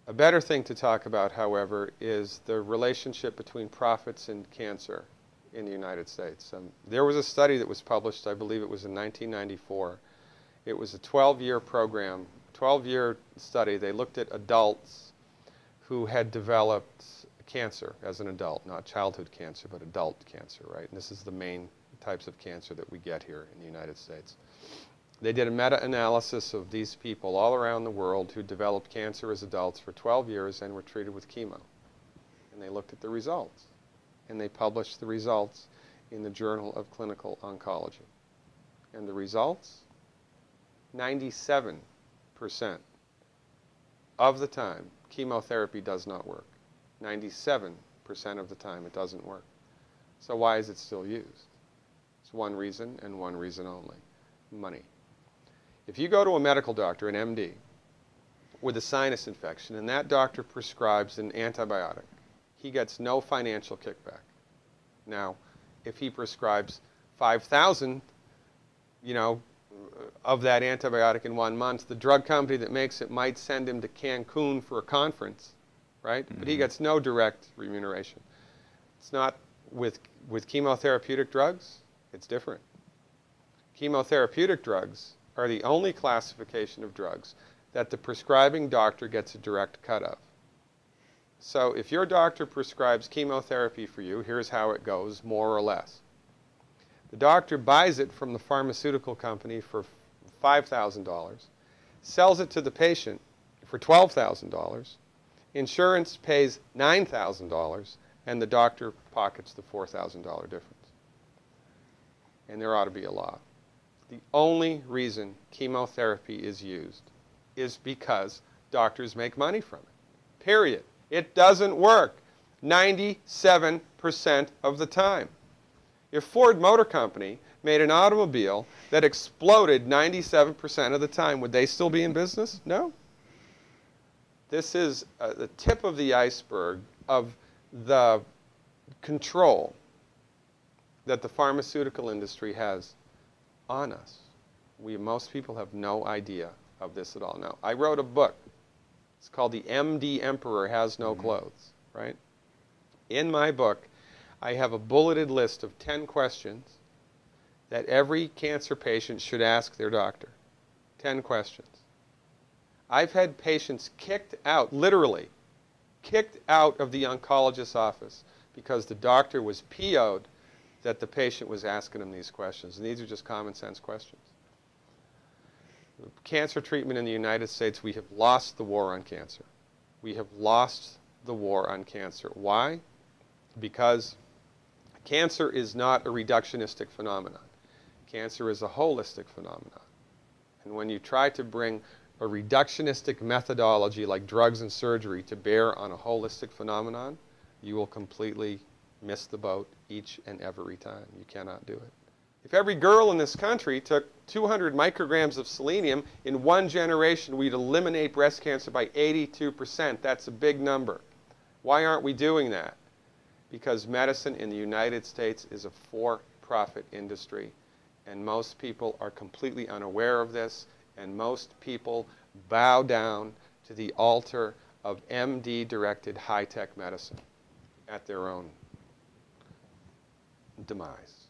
A better thing to talk about, however, is the relationship between profits and cancer in the United States. There was a study that was published, I believe it was in 1994. It was a 12-year program, 12-year study. They looked at adults who had developed cancer as an adult, not childhood cancer, but adult cancer, right? And this is the main types of cancer that we get here in the United States. They did a meta-analysis of these people all around the world who developed cancer as adults for 12 years and were treated with chemo. And they looked at the results. And they published the results in the Journal of Clinical Oncology. And the results? 97% of the time, chemotherapy does not work. 97% of the time, it doesn't work. So why is it still used? It's one reason and one reason only: money. If you go to a medical doctor, an MD, with a sinus infection, and that doctor prescribes an antibiotic, he gets no financial kickback. Now, if he prescribes 5,000, of that antibiotic in 1 month, the drug company that makes it might send him to Cancun for a conference, right? Mm-hmm. But he gets no direct remuneration. It's not with chemotherapeutic drugs. It's different. Chemotherapeutic drugs are the only classification of drugs that the prescribing doctor gets a direct cut of. So if your doctor prescribes chemotherapy for you, here's how it goes, more or less. The doctor buys it from the pharmaceutical company for $5,000, sells it to the patient for $12,000, insurance pays $9,000, and the doctor pockets the $4,000 difference. And there ought to be a law. The only reason chemotherapy is used is because doctors make money from it. Period. It doesn't work 97% of the time. If Ford Motor Company made an automobile that exploded 97% of the time, would they still be in business? No. This is the tip of the iceberg of the control that the pharmaceutical industry has on us. Most people have no idea of this at all. Now, I wrote a book. It's called The MD Emperor Has No Clothes, right? In my book, I have a bulleted list of 10 questions that every cancer patient should ask their doctor. 10 questions. I've had patients kicked out, literally, kicked out of the oncologist's office because the doctor was PO'd that the patient was asking him these questions. And these are just common sense questions. Cancer treatment in the United States, we have lost the war on cancer. We have lost the war on cancer. Why? Because cancer is not a reductionistic phenomenon. Cancer is a holistic phenomenon. And when you try to bring a reductionistic methodology like drugs and surgery to bear on a holistic phenomenon, you will completely miss the boat each and every time. You cannot do it. If every girl in this country took 200 micrograms of selenium in one generation, we'd eliminate breast cancer by 82%. That's a big number. Why aren't we doing that? Because medicine in the United States is a for-profit industry, and most people are completely unaware of this, and most people bow down to the altar of MD-directed high-tech medicine at their own demise.